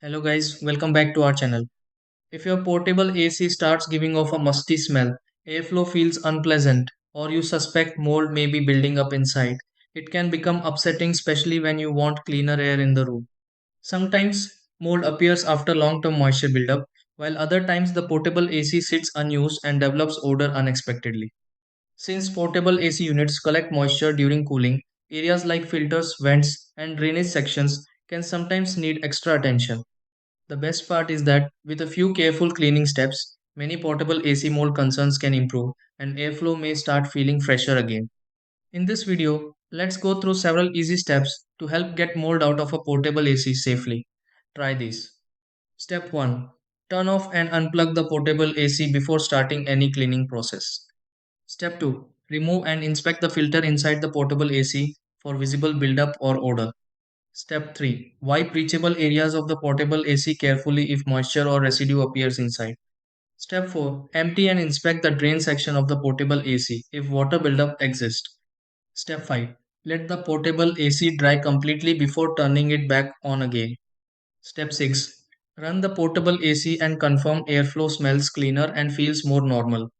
Hello guys, welcome back to our channel. If your portable AC starts giving off a musty smell, airflow feels unpleasant, or you suspect mold may be building up inside, it can become upsetting, especially when you want cleaner air in the room. Sometimes mold appears after long-term moisture buildup, while other times the portable AC sits unused and develops odor unexpectedly. Since portable AC units collect moisture during cooling, areas like filters, vents, and drainage sections can sometimes need extra attention. The best part is that with a few careful cleaning steps, many portable AC mold concerns can improve and airflow may start feeling fresher again. In this video, let's go through several easy steps to help get mold out of a portable AC safely. Try these. Step 1. Turn off and unplug the portable AC before starting any cleaning process. Step 2. Remove and inspect the filter inside the portable AC for visible buildup or odor. Step 3. Wipe reachable areas of the portable AC carefully if moisture or residue appears inside. Step 4. Empty and inspect the drain section of the portable AC if water buildup exists. Step 5. Let the portable AC dry completely before turning it back on again. Step 6. Run the portable AC and confirm airflow smells cleaner and feels more normal.